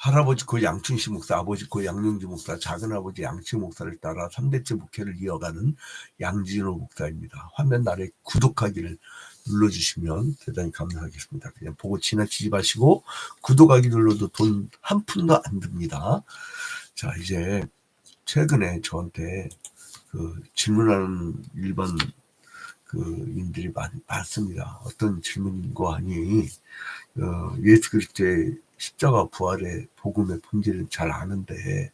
할아버지 고 양춘식 목사, 아버지 고 양영주 목사, 작은아버지 양치 목사를 따라 3대째 목회를 이어가는 양진호 목사입니다. 화면 아래 구독하기를 눌러주시면 대단히 감사하겠습니다. 그냥 보고 지나치지 마시고 구독하기 눌러도 돈 한 푼도 안 듭니다. 자, 이제 최근에 저한테 그 질문하는 일반 인들이 많습니다. 어떤 질문인고 하니 예수 그리스도의 십자가 부활의 복음의 본질은 잘 아는데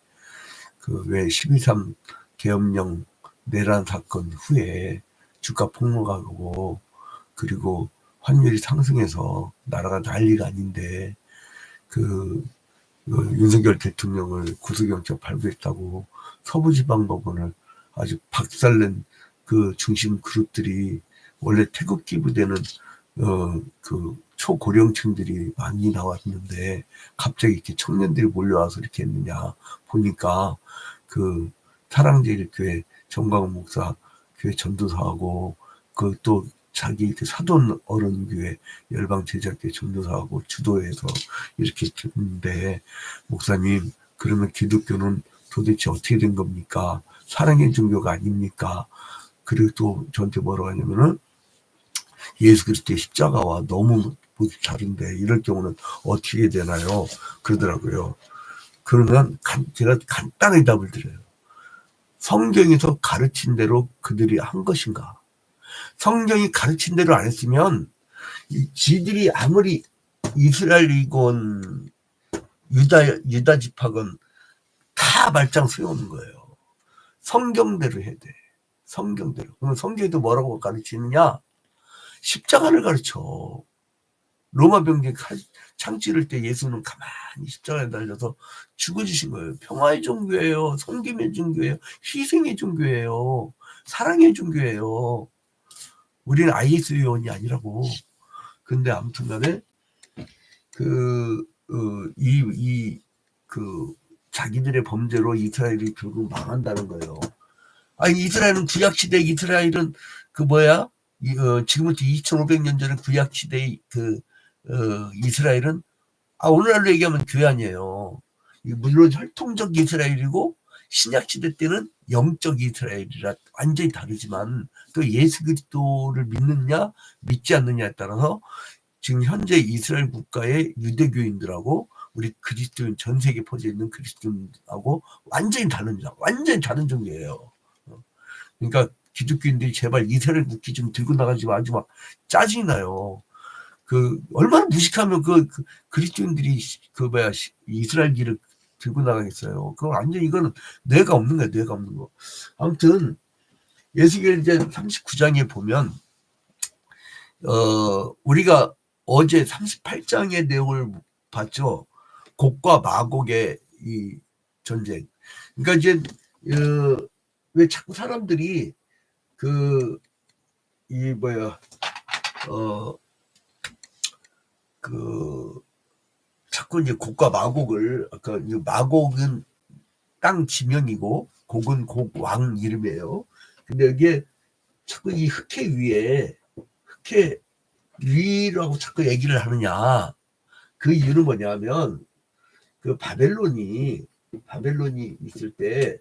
그 왜 12.3 계엄령 내란 사건 후에 주가 폭락하고 그리고 환율이 상승해서 나라가 난리가 아닌데 윤석열 대통령을 구속영장 발부했다고 서부지방법원을 아주 박살낸 그 중심 그룹들이 원래 태극기 부대는 초고령층들이 많이 나왔는데 갑자기 이렇게 청년들이 몰려와서 이렇게 했느냐 보니까 그 사랑제일교회 정광훈 목사 교회 전도사하고 그 또 자기 그 사돈 어른교회 열방제자교회 전도사하고 주도해서 이렇게 했는데 목사님 그러면 기독교는 도대체 어떻게 된 겁니까? 사랑의 종교가 아닙니까? 그리고 또 저한테 뭐라고 하냐면은 예수 그리스도의 십자가와 너무 모습 다른데 이럴 경우는 어떻게 되나요? 그러더라고요. 그러면 제가 간단하게 답을 드려요. 성경에서 가르친 대로 그들이 한 것인가? 성경이 가르친 대로 안 했으면 지들이 아무리 이스라엘이건 유다 집학은 다 말짱 소용없는 거예요. 성경대로 해야 돼. 성경대로. 그러면 성경에도 뭐라고 가르치느냐? 십자가를 가르쳐. 로마 병기에 창 찌를 때 예수는 가만히 십자가에 달려서 죽어주신 거예요. 평화의 종교예요. 섬김의 종교예요. 희생의 종교예요. 사랑의 종교예요. 우리는 IS 요원이 아니라고. 근데 아무튼 간에 자기들의 범죄로 이스라엘이 결국 망한다는 거예요. 아니, 이스라엘은 구약시대, 이스라엘은 지금부터 2500년 전에 구약시대의 이스라엘은, 오늘날로 얘기하면 교회 아니에요. 물론 혈통적 이스라엘이고, 신약시대 때는 영적 이스라엘이라 완전히 다르지만, 또 예수 그리스도를 믿느냐, 믿지 않느냐에 따라서, 지금 현재 이스라엘 국가의 유대교인들하고, 우리 그리스도인, 전 세계에 퍼져 있는 그리스도인하고 완전히 다릅니다. 완전히 다른 종교예요. 그러니까 기독교인들이 제발 이스라엘 국기 좀 들고 나가지 마. 아주 막 짜증이 나요. 얼마나 무식하면 그리스도인들이 이스라엘기를 들고 나가겠어요. 완전 이거는 뇌가 없는 거야, 뇌가 없는 거. 아무튼 예수계를 이제 39장에 보면 우리가 어제 38장의 내용을 봤죠. 곡과 마곡의 이 전쟁. 그러니까 이제 왜 자꾸 사람들이 자꾸 이제 곡과 마곡을, 아까 마곡은 땅 지명이고 곡은 곡왕 이름이에요. 근데 여기에 자꾸 이 흑해 위라고 자꾸 얘기를 하느냐. 그 이유는 뭐냐면 바벨론이 있을 때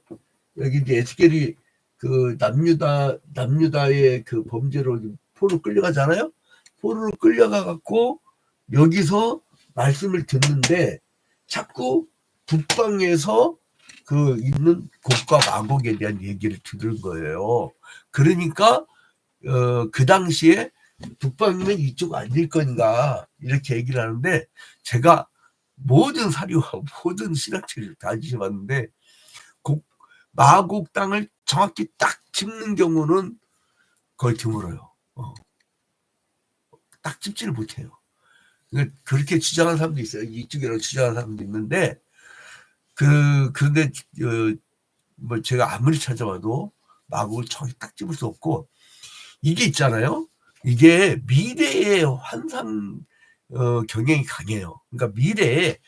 여기 이제 에스겔이 남유다의 범죄로 포로 끌려가잖아요. 포로로 끌려가 갖고 여기서 말씀을 듣는데 자꾸 북방에서 있는 곡과 마곡에 대한 얘기를 들은 거예요. 그러니까 그 당시에 북방이면 이쪽 아닐 건가 이렇게 얘기를 하는데, 제가 모든 사료와 모든 신학책을 다 뒤져봤는데 마곡 땅을 정확히 딱 짚는 경우는 거의 드물어요. 딱 짚지를 못해요. 그렇게 주장하는 사람도 있어요. 이쪽이라고 주장하는 사람도 있는데 그런데 제가 아무리 찾아봐도 마곡을 정확히 딱 짚을 수 없고, 이게 있잖아요. 이게 미래의 환상 경향이 강해요. 그러니까 미래에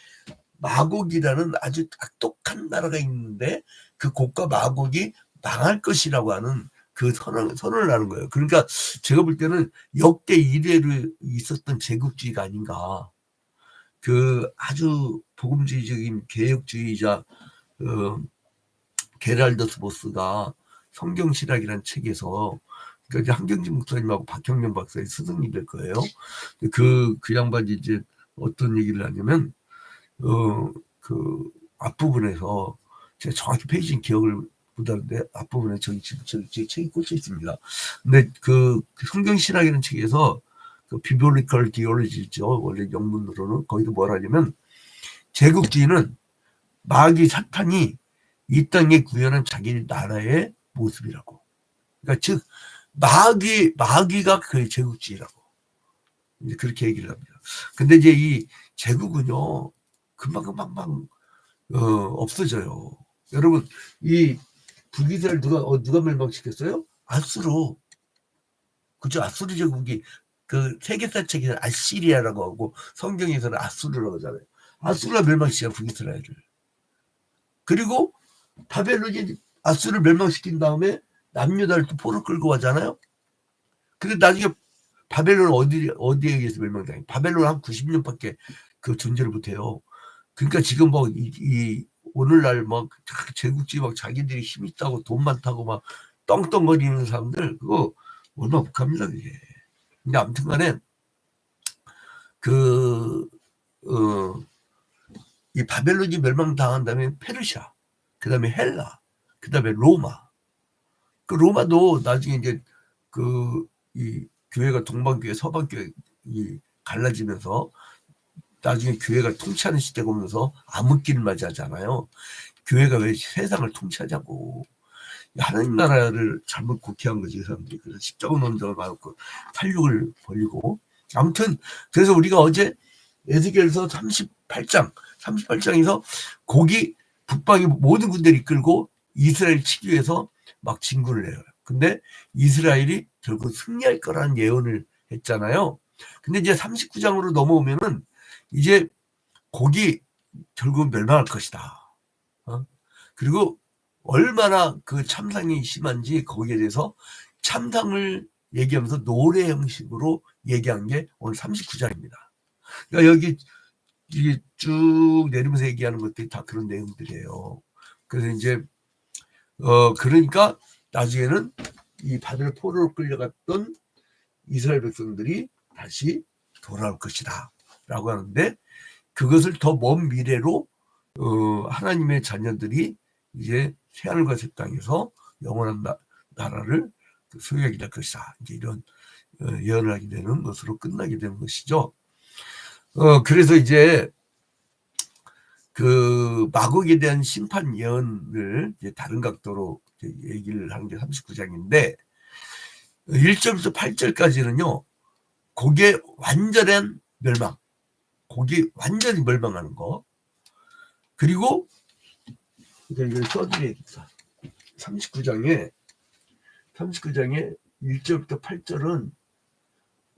마곡이라는 아주 악독한 나라가 있는데 그 곡과 마곡이 망할 것이라고 하는 선언을 하는 거예요. 그러니까 제가 볼 때는 역대 이래로 있었던 제국주의가 아닌가. 아주 복음주의적인 개혁주의자 게랄더 스보스가 성경신학이라는 책에서, 그러니까 이제 한경진 목사님하고 박형명 박사의 스승이 될 거예요. 그 양반이 이제 어떤 얘기를 하냐면, 그 앞부분에서, 제가 정확히 페이지는 기억을 못하는데, 앞부분에 저기 책이 꽂혀 있습니다. 근데 그 성경신학이라는 책에서, 그 비블리컬 디올로지죠. 원래 영문으로는. 거기도 뭐라 하냐면, 제국주의는 마귀 사탄이 이 땅에 구현한 자기 나라의 모습이라고. 그러니까 즉 마귀가 그 제국주의라고. 이제 그렇게 얘기를 합니다. 근데 이제 이 제국은요 금방 없어져요. 여러분, 이 북이스라엘 누가 멸망시켰어요? 아수르. 그죠? 아수르 제국이 그 세계사 책에서 아시리아라고 하고 성경에서는 아수르라고 하잖아요. 아수르가 멸망시켜 북이스라엘을. 그리고 바벨론이 아수르를 멸망시킨 다음에 남유다를 또 포로 끌고 가잖아요. 근데 나중에 바벨론은 어디에 의해서 멸망당해? 바벨론 한 90년밖에 그 존재를 못해요. 그러니까 지금 뭐 오늘날 막 제국주의 막 자기들이 힘 있다고 돈 많다고 막 떵떵거리는 사람들, 그거 얼마 못 갑니다 그게. 근데 아무튼간에 이 바벨론이 멸망당한 다음에 페르시아, 그 다음에 헬라, 그 다음에 로마. 그 로마도 나중에 이제 이 교회가 동방교회, 서방교회 갈라지면서 나중에 교회가 통치하는 시대가 오면서 암흑기를 맞이하잖아요. 교회가 왜 세상을 통치하자고. 하나님 나라를 잘못 국회한 거지, 그 사람들이. 그래서 십자가 논쟁을 많고 살육을 벌리고. 아무튼 그래서 우리가 어제 에스겔서 38장에서 고기 북방의 모든 군대를 이끌고 이스라엘 치기 위해서 막 진군을 해요. 근데 이스라엘이 결국 승리할 거라는 예언을 했잖아요. 근데 이제 39장으로 넘어오면은 이제 고기 결국 멸망할 것이다. 그리고 얼마나 그 참상이 심한지 거기에 대해서 참상을 얘기하면서 노래 형식으로 얘기한 게 오늘 39장입니다. 그러니까 여기 이게 쭉 내리면서 얘기하는 것들이 다 그런 내용들이에요. 그래서 이제 그러니까 나중에는 이 바벨 포로로 끌려갔던 이스라엘 백성들이 다시 돌아올 것이다 라고 하는데, 그것을 더 먼 미래로 하나님의 자녀들이 이제 새하늘과 새 땅에서 영원한 나라를 소유하게 될 것이다, 이제 이런 예언을 하게 되는 것으로 끝나게 되는 것이죠. 그래서 이제 그 마곡에 대한 심판 예언을 이제 다른 각도로 얘기를 하는 게 39장인데 1절부터 8절까지는요 고기의 완전한 멸망, 고기 완전히 멸망하는 거. 그리고 이걸 써드려야겠다. 39장에 1절부터 8절은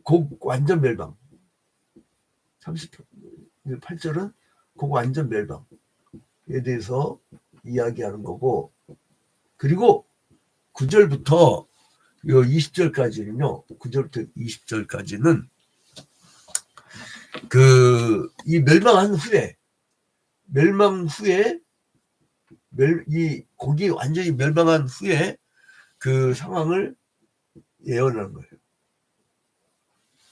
곡 완전 멸망, 38절은 곡 완전 멸망에 대해서 이야기하는 거고, 그리고 9절부터 20절까지는요 9절부터 20절까지는 이 멸망 후에 이 곡이 완전히 멸망한 후에 그 상황을 예언하는 거예요.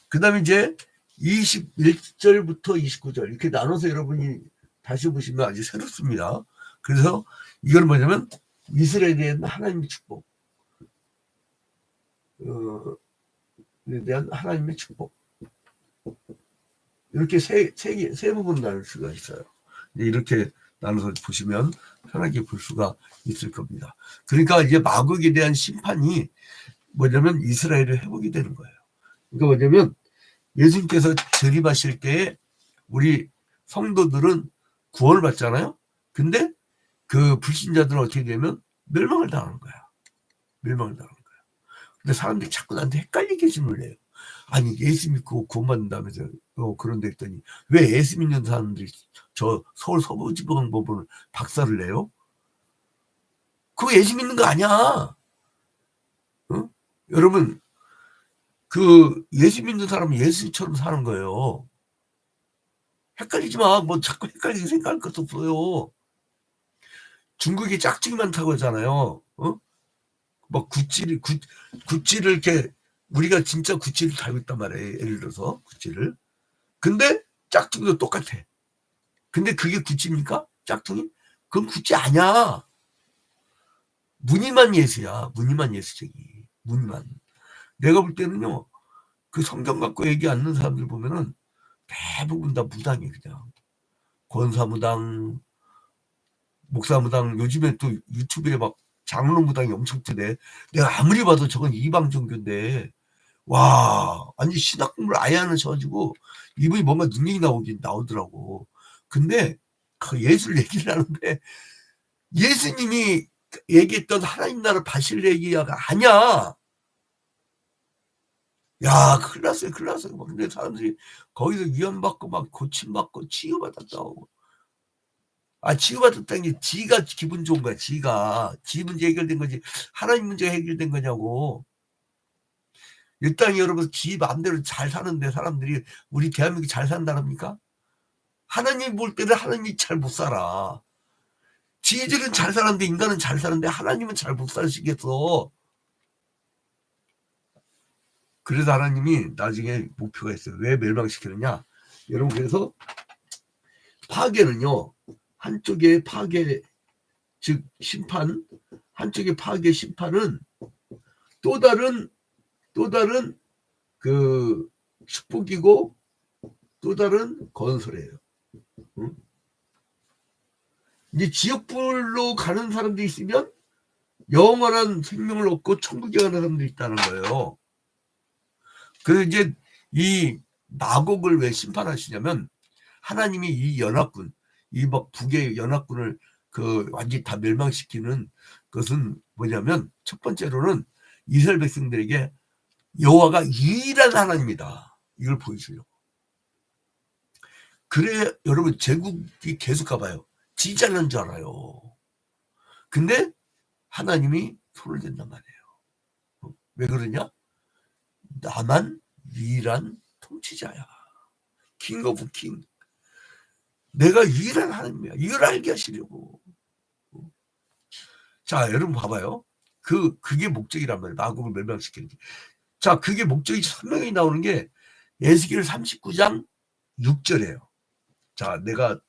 그 다음에 이제 21절부터 29절 이렇게 나눠서 여러분이 다시 보시면 아주 새롭습니다. 그래서 이건 뭐냐면 이스라엘에 대한 하나님의 축복, 대한 하나님의 축복, 이렇게 세 부분으로 나눌 수가 있어요. 이렇게 나눠서 보시면 편하게 볼 수가 있을 겁니다. 그러니까 이제 마곡에 대한 심판이 뭐냐면 이스라엘을 회복이 되는 거예요. 그러니까 뭐냐면 예수님께서 재림하실 때에 우리 성도들은 구원을 받잖아요. 근데 그 불신자들은 어떻게 되면 멸망을 당하는 거야. 멸망을 당하는 거야. 근데 사람들이 자꾸 나한테 헷갈리게 질문을 해요. 아니 예수 믿고 구원받는다면서 그런데 했더니 왜 예수 믿는 사람들이 저 서울 서부지방법원을 박살을 내요? 그거 예수 믿는 거 아니야. 여러분, 그 예수 믿는 사람은 예수처럼 사는 거예요. 헷갈리지 마. 뭐 자꾸 헷갈리게 생각할 것도 없어요. 중국이 짝짓기 많다고 하잖아요. 뭐 구찌를 이렇게 우리가 진짜 구찌를 달고 있단 말이에요. 예를 들어서 구찌를. 근데 짝퉁도 똑같아. 근데 그게 구찌입니까? 짝퉁이? 그건 구찌 아니야. 무늬만 예수야. 무늬만 예수쟁이. 무늬만. 내가 볼 때는요. 그 성경 갖고 얘기 않는 사람들 보면은 대부분 다 무당이에요. 그냥. 권사무당, 목사무당, 요즘에 또 유튜브에 막 장로무당이 엄청 뜨네. 내가 아무리 봐도 저건 이방 종교인데, 와, 아니 신학 공부를 아예 안 하셔가지고 이분이 뭔가 능력이 나오더라고. 근데 그 예술 얘기를 하는데 예수님이 얘기했던 하나님 나라 바실레 얘기가 아니야. 야, 큰일 났어요, 큰일 났어요. 근데 사람들이 거기서 위안받고 막 고침받고 치유받았다고. 아, 치유받았다는 게 지가 기분 좋은 거야, 지가. 지 문제 해결된 거지. 하나님 문제가 해결된 거냐고. 이 땅이 여러분 지 마음대로 잘 사는데 사람들이 우리 대한민국이 잘 산다랍니까? 하나님 볼 때는 하나님이 잘 못 살아. 지들은 잘 사는데 인간은 잘 사는데 하나님은 잘 못 살시겠어. 그래서 하나님이 나중에 목표가 있어요. 왜 멸망시키느냐? 여러분 그래서 파괴는요. 한쪽의 파괴 즉 심판, 한쪽의 파괴 심판은 또 다른 그 축복이고 또 다른 건설이에요. 응? 이제 지옥불로 가는 사람도 있으면 영원한 생명을 얻고 천국에 가는 사람도 있다는 거예요. 그래서 이제 이 마곡을 왜 심판하시냐면 하나님이 이 연합군, 이 막 북의 연합군을 그 완전히 다 멸망시키는 것은 뭐냐면 첫 번째로는 이스라엘 백성들에게 여호와가 유일한 하나님이다. 이걸 보여줘요. 그래 여러분 제국이 계속 가봐요. 지 잘난 줄 알아요. 근데 하나님이 손을 댄단 말이에요. 왜 그러냐? 나만 유일한 통치자야. 킹 오브 킹. 내가 유일한 하나님이야. 이걸 알게 하시려고. 자, 여러분 봐봐요. 그게 목적이란 말이에요. 마곡을 멸망시키는 게. 자, 그게 목적이 선명히 나오는 게 에스겔 39장 6절이에요. 자, 내가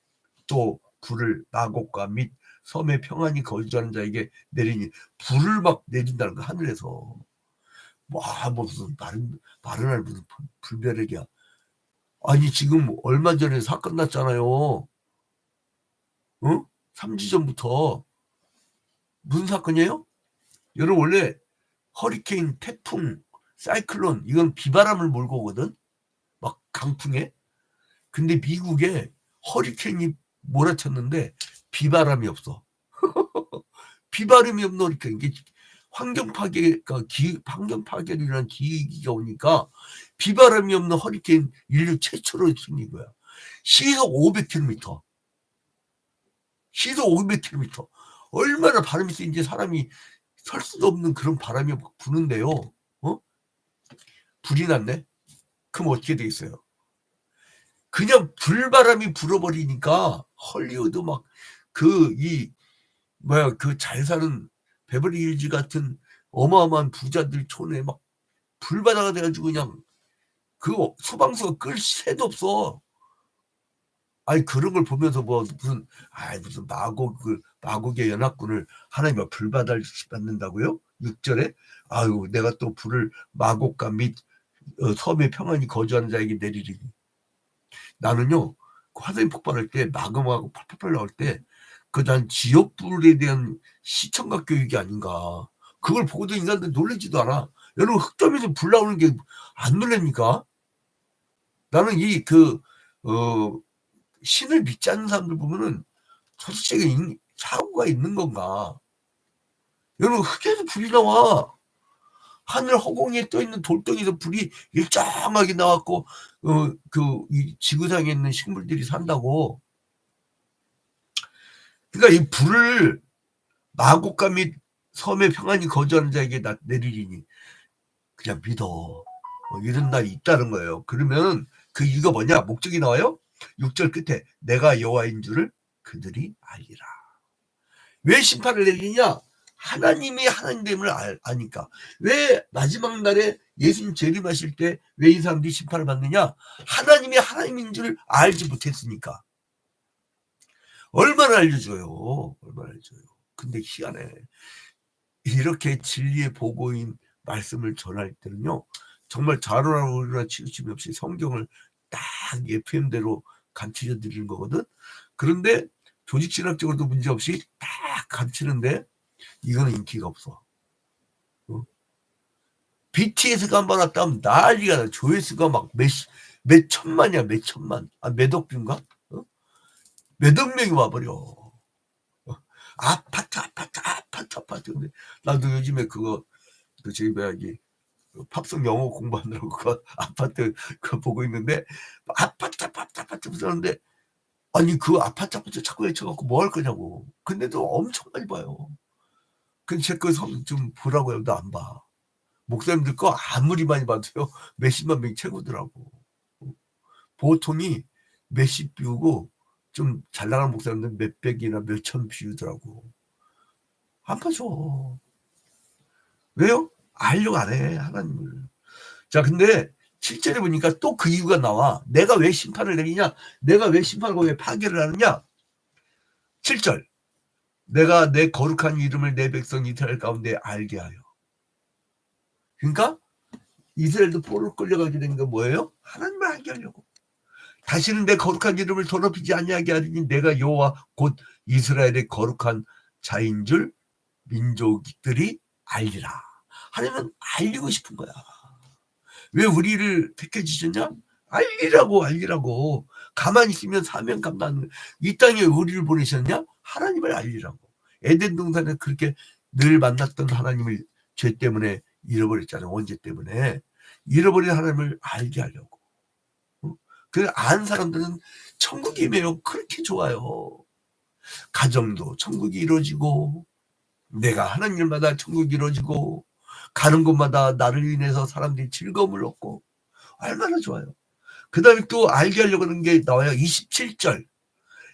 또 불을 마곡과 및 섬에 평안히 거주하는 자에게 내리니 불을 막 내린다는 거 하늘에서. 와, 무슨 말은 할 무슨 불벼락이야. 아니 지금 얼마 전에 사건 났잖아요. 응? 3주 전부터. 무슨 사건이에요? 여러분 원래 허리케인, 태풍, 사이클론 이건 비바람을 몰고 오거든. 막 강풍에. 근데 미국에 허리케인이 몰아쳤는데 비바람이 없어. 비바람이 없는 허리케인. 이게 환경 파괴가 환경 파괴이라는 기기가 오니까 비바람이 없는 허리케인 인류 최초로 생긴 거야. 시속 500km. 시속 500km. 얼마나 바람이 세인지 사람이 설 수도 없는 그런 바람이 부는데요. 불이 났네? 그럼 어떻게 되겠어요? 그냥 불바람이 불어버리니까 헐리우드 막 그 잘 사는 베버리 hills 같은 어마어마한 부자들 촌에 막 불바다가 돼가지고 그냥 그 소방서가 끌 새도 없어. 아니 그런 걸 보면서 뭐 무슨 마곡의 연합군을 하나님과 불바다를 받는다고요? 6절에 아유 내가 또 불을 마곡과 및 섬에 평안히 거주하는 자에게 내리리니. 나는요 화산이 폭발할 때 마그마하고 펄펄 나올 때 그 난 지옥불에 대한 시청각 교육이 아닌가. 그걸 보고도 인간들 놀라지도 않아. 여러분 흙점에서 불 나오는 게 안 놀랍니까? 나는 신을 믿지 않는 사람들 보면은 도대체 사고가 있는 건가? 여러분 흙에서 불이 나와. 하늘 허공에 떠 있는 돌덩이에서 불이 일정하게 나왔고 이 지구상에 있는 식물들이 산다고. 그러니까 이 불을 마곡과 및 섬에 평안히 거주하는 자에게 내리리니 그냥 믿어. 이런 날이 있다는 거예요. 그러면 그 이유가 뭐냐? 목적이 나와요? 6절 끝에 내가 여호와인 줄을 그들이 알리라. 왜 심판을 내리냐? 하나님이 하나님됨을 아니까. 왜 마지막 날에 예수님 재림하실 때 왜 이 사람들이 심판을 받느냐? 하나님이 하나님인 줄 알지 못했으니까. 얼마나 알려줘요. 얼마나 알려줘요. 근데 희한해. 이렇게 진리의 보고인 말씀을 전할 때는요, 정말 자로나 치우침이 없이 성경을 딱 FM대로 가르쳐 드리는 거거든. 그런데 조직신학적으로도 문제없이 딱 가르치는데 이거는 인기가 없어. BTS가 한번 왔다 하면 난리가 나. 조회수가 막 몇 천만이야. 몇 천만. 몇 억 뷰인가? 몇억 명이 와버려. 아파트. 근데 나도 요즘에 그거 저기 뭐야기 팝송 영어 공부하느라고 그 아파트 그거 보고 있는데 아파트 부르는데 아니 그 아파트 자꾸 외쳐갖고 뭐 할 거냐고. 근데도 엄청 많이 봐요. 근데 제 거 좀 보라고 해도 안 봐. 목사님들 거 아무리 많이 봐도요 몇십만 명이 최고더라고. 보통이 몇십 뷰고 좀 잘 나가는 목사님들 몇백이나 몇천 뷰더라고. 안 봐줘. 왜요? 알려고 안 해, 하나님을. 자, 근데 7절에 보니까 또 그 이유가 나와. 내가 왜 심판을 내리냐? 내가 왜 심판하고 왜 파괴를 하느냐? 7절. 내가 내 거룩한 이름을 내 백성 이스라엘 가운데 알게 하여. 그러니까 이스라엘도 포로로 끌려가게 된 건 뭐예요? 하나님을 알게 하려고. 다시는 내 거룩한 이름을 더럽히지 아니하게 하리니 내가 여호와 곧 이스라엘의 거룩한 자인 줄 민족들이 알리라. 하나님은 알리고 싶은 거야. 왜 우리를 택해 주셨냐? 알리라고. 가만히 있으면 사명 감당하는 거야. 이 땅에 우리를 보내셨냐? 하나님을 알리라고. 에덴 동산에 그렇게 늘 만났던 하나님을 죄 때문에 잃어버렸잖아요. 원죄 때문에. 잃어버린 하나님을 알게 하려고. 그 안 사람들은 천국이 매우 그렇게 좋아요. 가정도 천국이 이루어지고 내가 하는 일마다 천국이 이루어지고 가는 곳마다 나를 인해서 사람들이 즐거움을 얻고 얼마나 좋아요. 그 다음에 또 알게 하려고 하는 게 나와요. 27절.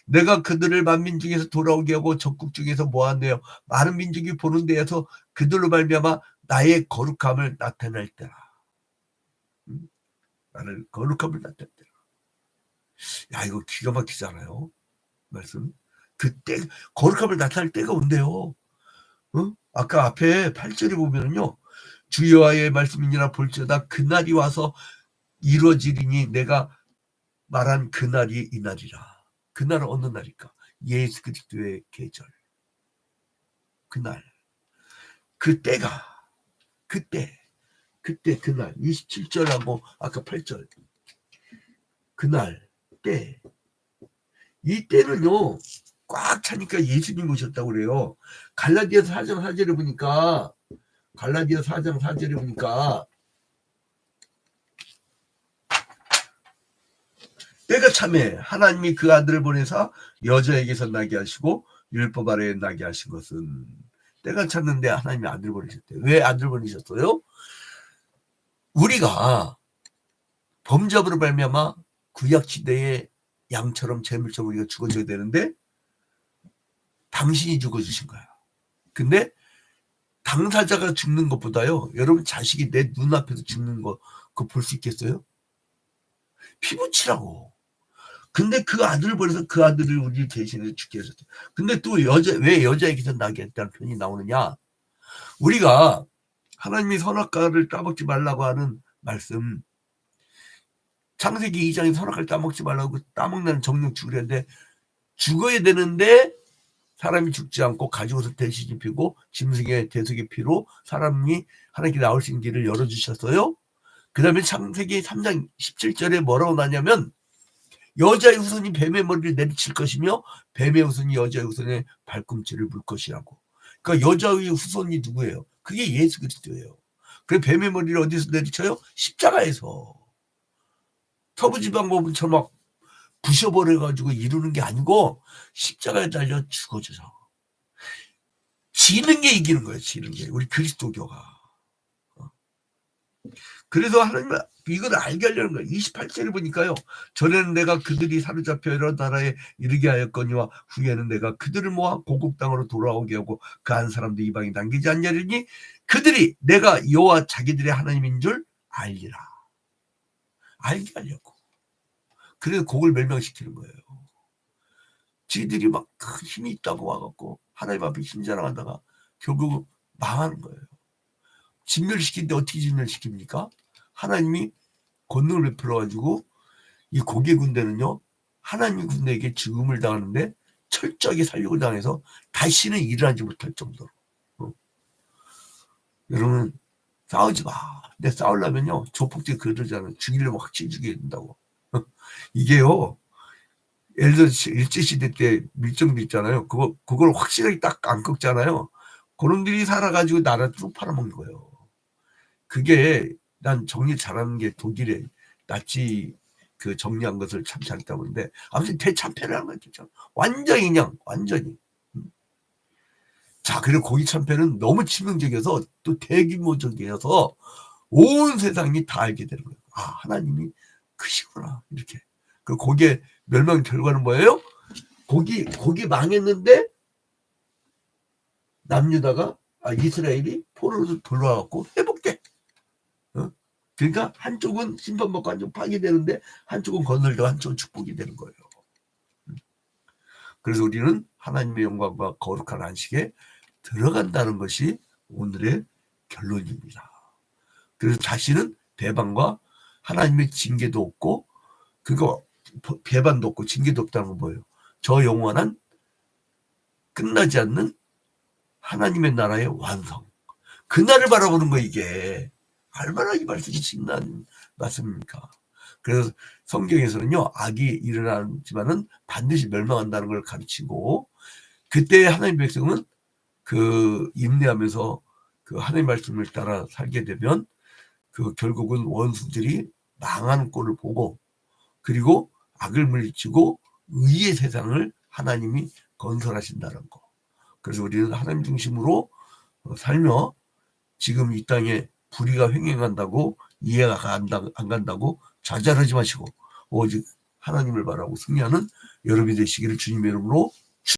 내가 그들을 만민 중에서 돌아오게 하고 적국 중에서 모아내어 많은 민족이 보는 데에서 그들로 말미암아 나의 거룩함을 나타낼 때라. 나를 거룩함을 나타낼 때라. 야, 이거 기가 막히잖아요. 말씀. 그때 거룩함을 나타낼 때가 온대요. 아까 앞에 8절에 보면은요. 주 여호와의 말씀이니라 볼지어다 그날이 와서 이루어지리니 내가 말한 그날이 이날이라. 그날은 어느 날일까? 예수 그리스도의 계절. 그날. 그때가 그때 그날 27절하고 아까 8절 그날 때. 이 때는요 꽉 차니까 예수님 오셨다고 그래요. 갈라디아서 4장 4절에 보니까 때가 참에 하나님이 그 아들을 보내사 여자에게서 나게 하시고 율법 아래에 나게 하신 것은 때가 찼는데 하나님이 아들 보내셨대요. 왜 아들 보내셨어요? 우리가 범죄함으로 말미암아 구약시대의 양처럼 재물처럼 우리가 죽어줘야 되는데 당신이 죽어주신 거야. 근데 당사자가 죽는 것보다요 여러분 자식이 내 눈앞에서 죽는 거 그거 볼 수 있겠어요? 피부치라고. 근데 그 아들을 보내서 그 아들을 우리 대신에 죽게 하셨어요. 근데 또 왜 여자에게서 나게 했다는 표현이 나오느냐? 우리가 하나님이 선악과를 따먹지 말라고 하는 말씀 창세기 2장에 선악과를 따먹지 말라고 따먹는 정령 죽으려 했는데 죽어야 되는데 사람이 죽지 않고 가지고서 대신이 피고 짐승의 대속의 피로 사람이 하나님께 나올 수 있는 길을 열어주셨어요. 그 다음에 창세기 3장 17절에 뭐라고 나냐면 여자의 후손이 뱀의 머리를 내리칠 것이며 뱀의 후손이 여자의 후손의 발꿈치를 물 것이라고. 그러니까 여자의 후손이 누구예요? 그게 예수 그리스도예요. 그래 뱀의 머리를 어디서 내리쳐요? 십자가에서. 터부지방법처럼 막 부셔버려가지고 이루는 게 아니고 십자가에 달려 죽어줘서 지는 게 이기는 거예요. 지는 게 우리 그리스도교가. 그래서 하나님은 이걸 알게 하려는 거예요. 28절을 보니까요. 전에는 내가 그들이 사로잡혀 여러 나라에 이르게 하였거니와 후에는 내가 그들을 모아 고국 땅으로 돌아오게 하고 그 한 사람도 이방에 남기지 않냐리니 그들이 내가 여호와 자기들의 하나님인 줄 알리라. 알게 하려고. 그래서 곡을 멸망시키는 거예요. 지들이 막 큰 힘이 있다고 와갖고 하나님 앞에 힘자랑하다가 결국 망하는 거예요. 진멸시키는데 어떻게 진멸시킵니까? 하나님이 권능을 베풀어가지고 이 고개 군대는요, 하나님의 군대에게 죽음을 당하는데 철저하게 살육을 당해서 다시는 일어나지 못할 정도로. 여러분, 싸우지 마. 근데 싸우려면요, 조폭들이 그러잖아요. 죽이려면 확실히 죽여야 된다고. 이게요, 예를 들어 일제시대 때 밀정도 있잖아요. 그걸 확실하게 딱 안 꺾잖아요. 그놈들이 살아가지고 나라 쭉 팔아먹는 거예요. 그게 난 정리 잘하는 게 독일에 나치 그 정리한 것을 참 잘했다고 하는데 아무튼 대참패를 한 거죠. 완전히 그냥 완전히. 자, 그리고 고기 참패는 너무 치명적이어서 또 대규모적이어서 온 세상이 다 알게 되는 거예요. 아, 하나님이 크시구나 이렇게. 그 고기의 멸망 결과는 뭐예요? 고기 망했는데 남유다가 이스라엘이 포로로 돌아와갖고 회복돼. 그러니까 한쪽은 심판받고 한쪽은 파괴되는데 한쪽은 건설되고 한쪽은 축복이 되는 거예요. 그래서 우리는 하나님의 영광과 거룩한 안식에 들어간다는 것이 오늘의 결론입니다. 그래서 다시는 배반과 하나님의 징계도 없고 그거 배반도 없고 징계도 없다는 건 뭐예요? 저 영원한 끝나지 않는 하나님의 나라의 완성. 그날을 바라보는 거 이게. 얼마나 이 말씀이 신나는 말씀입니까? 그래서 성경에서는요, 악이 일어나지만은 반드시 멸망한다는 걸 가르치고, 그때 하나님 백성은 그 인내하면서 그 하나님 말씀을 따라 살게 되면, 그 결국은 원수들이 망하는 꼴을 보고, 그리고 악을 물리치고 의의 세상을 하나님이 건설하신다는 거. 그래서 우리는 하나님 중심으로 살며 지금 이 땅에 불의가 횡행한다고 이해가 안 간다고 좌절하지 마시고 오직 하나님을 바라고 승리하는 여러분이 되시기를 주님의 이름으로